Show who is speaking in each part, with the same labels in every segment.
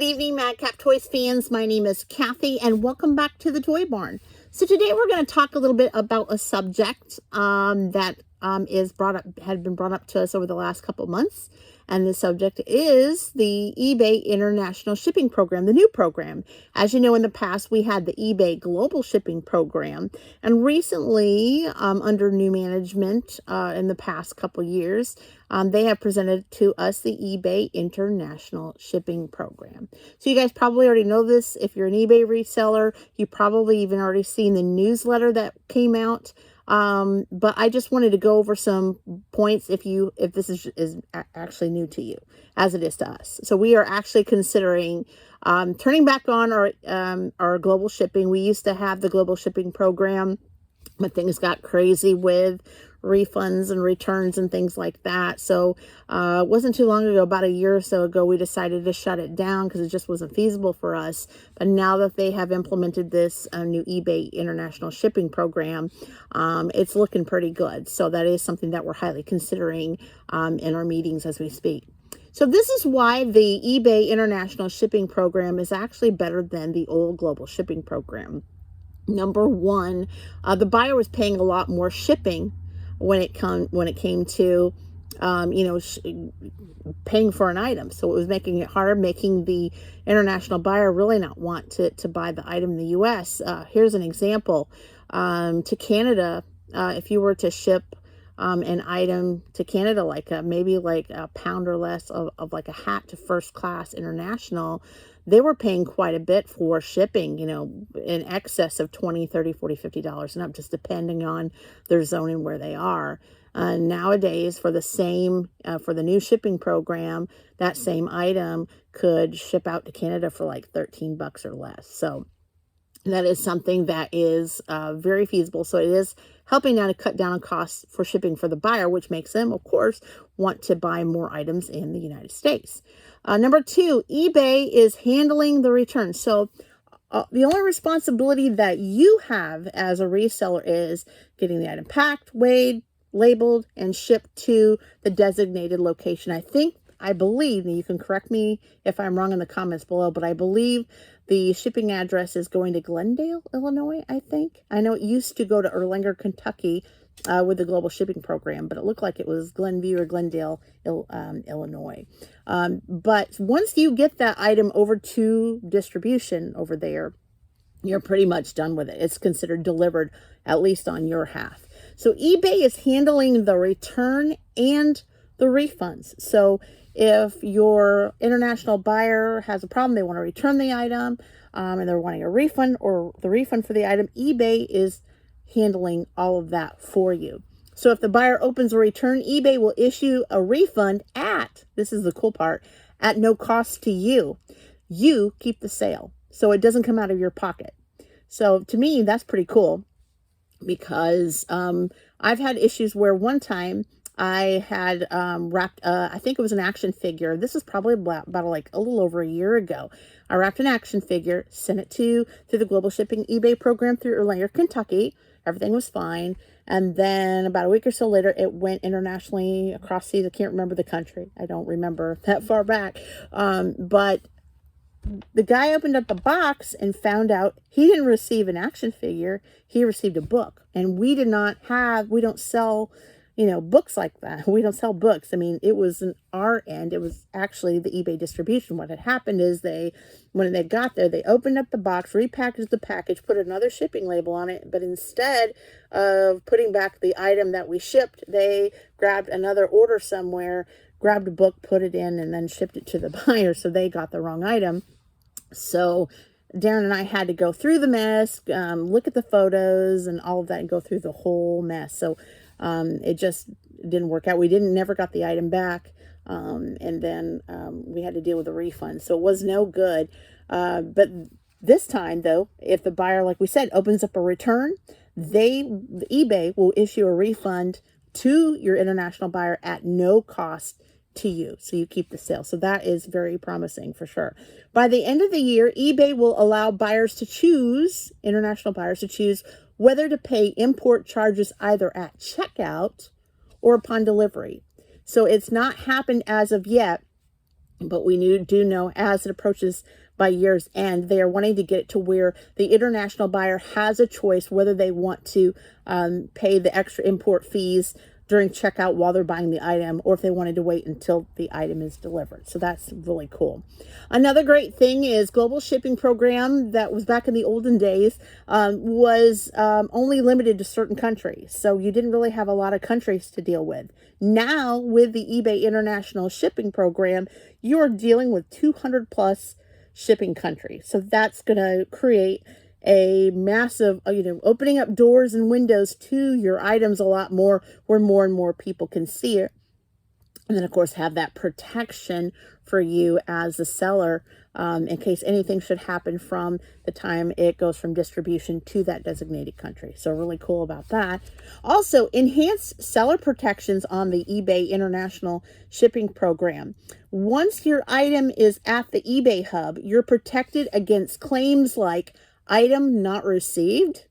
Speaker 1: Good evening, Madcap Toys fans. My name is Kathy, and welcome back to the Toy Barn. So today we're going to talk a little bit about a subject that had been brought up to us over the last couple months, and the subject is the eBay International Shipping Program, the new program. As you know, in the past we had the eBay Global Shipping Program, and recently, under new management, in the past couple years, they have presented to us the eBay International Shipping Program. So you guys probably already know this. If you're an eBay reseller, you probably even already seen the newsletter that came out. But I just wanted to go over some points if this is actually new to you, as it is to us. So we are actually considering turning back on our global shipping. We used to have the global shipping program, but things got crazy with refunds and returns and things like that. So it wasn't too long ago, about a year or so ago, we decided to shut it down because it just wasn't feasible for us. But now that they have implemented this new eBay International Shipping Program, it's looking pretty good. So that is something that we're highly considering in our meetings as we speak. So this is why the eBay International Shipping Program is actually better than the old global shipping program. Number one, the buyer was paying a lot more shipping when it came to paying for an item. So it was making it hard, making the international buyer really not want to buy the item in the US. Here's an example. To Canada, if you were to ship an item to Canada, like maybe like a pound or less of like a hat to First Class International, they were paying quite a bit for shipping, in excess of $20, $30, $40, $50 and up, just depending on their zone and where they are. Nowadays, for the new shipping program, that same item could ship out to Canada for like $13 or less. So that is something that is very feasible. So it is helping now to cut down on costs for shipping for the buyer, which makes them, of course, want to buy more items in the United States. Number two, eBay is handling the return. So the only responsibility that you have as a reseller is getting the item packed, weighed, labeled, and shipped to the designated location. I believe, and you can correct me if I'm wrong in the comments below, but I believe the shipping address is going to Glendale, Illinois, I think. I know it used to go to Erlanger, Kentucky with the global shipping program, but it looked like it was Glenview or Glendale, Illinois. But once you get that item over to distribution over there, you're pretty much done with it. It's considered delivered, at least on your half. So eBay is handling the return and the refunds. So if your international buyer has a problem, they want to return the item, and they're wanting a refund or the refund for the item, eBay is handling all of that for you. So if the buyer opens a return, eBay will issue a refund this is the cool part, at no cost to you. You keep the sale, so it doesn't come out of your pocket. So to me, that's pretty cool, because I've had issues where one time I had wrapped, I think it was an action figure. This is probably about like a little over a year ago. I wrapped an action figure, sent it through the global shipping eBay program through Erlanger, Kentucky. Everything was fine. And then about a week or so later, it went internationally across seas. I can't remember the country. I don't remember that far back. But the guy opened up the box and found out he didn't receive an action figure. He received a book. And we don't sell, books like that. We don't sell books. I mean, it was an our end. It was actually the eBay distribution. What had happened is when they got there, they opened up the box, repackaged the package, put another shipping label on it. But instead of putting back the item that we shipped, they grabbed another order somewhere, grabbed a book, put it in, and then shipped it to the buyer. So they got the wrong item. So Darren and I had to go through the mess, look at the photos and all of that, and go through the whole mess. So it just didn't work out. We never got the item back. And then we had to deal with a refund. So it was no good. But this time, though, if the buyer, like we said, opens up a return, eBay will issue a refund to your international buyer at no cost to you. So you keep the sale. So that is very promising for sure. By the end of the year, eBay will allow international buyers to choose whether to pay import charges either at checkout or upon delivery. So it's not happened as of yet, But we do know as it approaches by year's end, they are wanting to get it to where the international buyer has a choice whether they want to pay the extra import fees during checkout while they're buying the item, or if they wanted to wait until the item is delivered. So that's really cool. Another great thing is global shipping program that was back in the olden days was only limited to certain countries. So you didn't really have a lot of countries to deal with. Now with the eBay International Shipping Program, you're dealing with 200 plus shipping countries. So that's going to create a massive, opening up doors and windows to your items a lot more, where more and more people can see it. And then, of course, have that protection for you as the seller in case anything should happen from the time it goes from distribution to that designated country. So really cool about that. Also, enhanced seller protections on the eBay International Shipping Program. Once your item is at the eBay hub, you're protected against claims like item not received,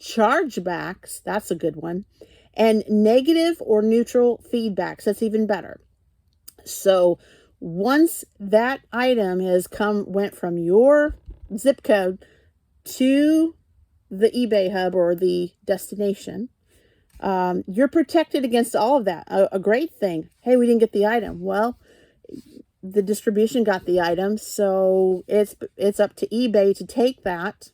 Speaker 1: chargebacks, that's a good one, and negative or neutral feedbacks. That's even better. So once that item has went from your zip code to the eBay hub or the destination, you're protected against all of that. A great thing. Hey, we didn't get the item. Well, the distribution got the item, so it's up to eBay to take that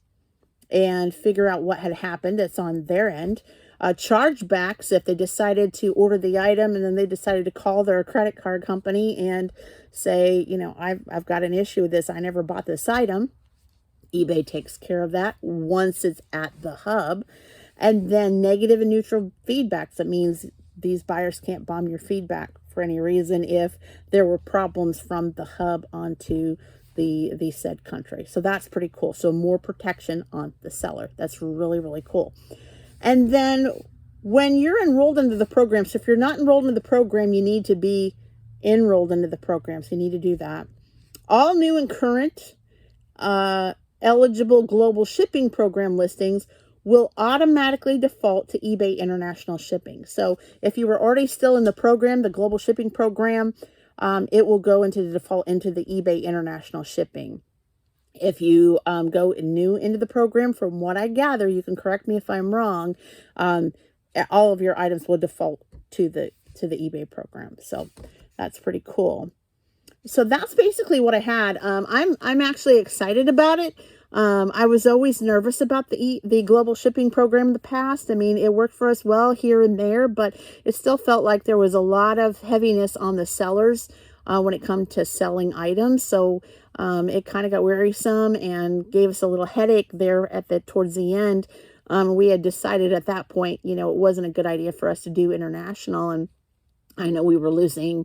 Speaker 1: and figure out what had happened. It's on their end. Chargebacks, if they decided to order the item and then they decided to call their credit card company and say, I've got an issue with this, I never bought this item. eBay takes care of that once it's at the hub. And then negative and neutral feedbacks. That means these buyers can't bomb your feedback for any reason if there were problems from the hub onto the said country. So that's pretty cool. So more protection on the seller. That's really, really cool. And then when you're enrolled into the program, so if you're not enrolled into the program, you need to be enrolled into the program. So you need to do that. All new and current eligible global shipping program listings will automatically default to eBay International Shipping. So if you were already still in the program, the global shipping program, it will go into the default into the eBay International Shipping. If you go new into the program, from what I gather, you can correct me if I'm wrong, all of your items will default to the eBay program. So that's pretty cool. So that's basically what I had. I'm actually excited about it. I was always nervous about the global shipping program in the past. I mean, it worked for us well here and there, but it still felt like there was a lot of heaviness on the sellers when it comes to selling items. So it kind of got wearisome and gave us a little headache there towards the end. We had decided at that point, it wasn't a good idea for us to do international, and I know we were losing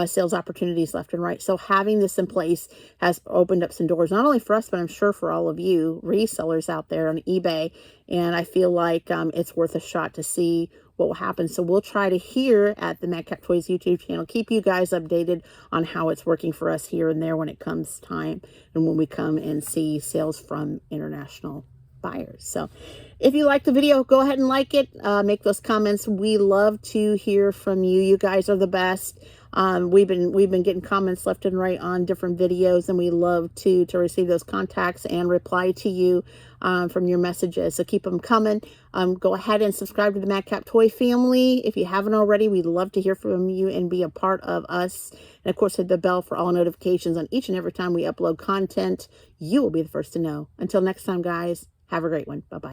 Speaker 1: sales opportunities left and right. So having this in place has opened up some doors, not only for us, but I'm sure for all of you resellers out there on eBay. And I feel like it's worth a shot to see what will happen. So we'll try to, here at the Madcap Toys YouTube channel, keep you guys updated on how it's working for us here and there when it comes time and when we come and see sales from international buyers. So if you like the video, go ahead and like it, make those comments. We love to hear from you. You guys are the best. We've been getting comments left and right on different videos, and we love to receive those contacts and reply to you from your messages. So keep them coming. Go ahead and subscribe to the Madcap Toy family if you haven't already. We'd love to hear from you and be a part of us. And of course, hit the bell for all notifications on each and every time we upload content. You will be the first to know. Until next time, guys, have a great one. Bye-bye.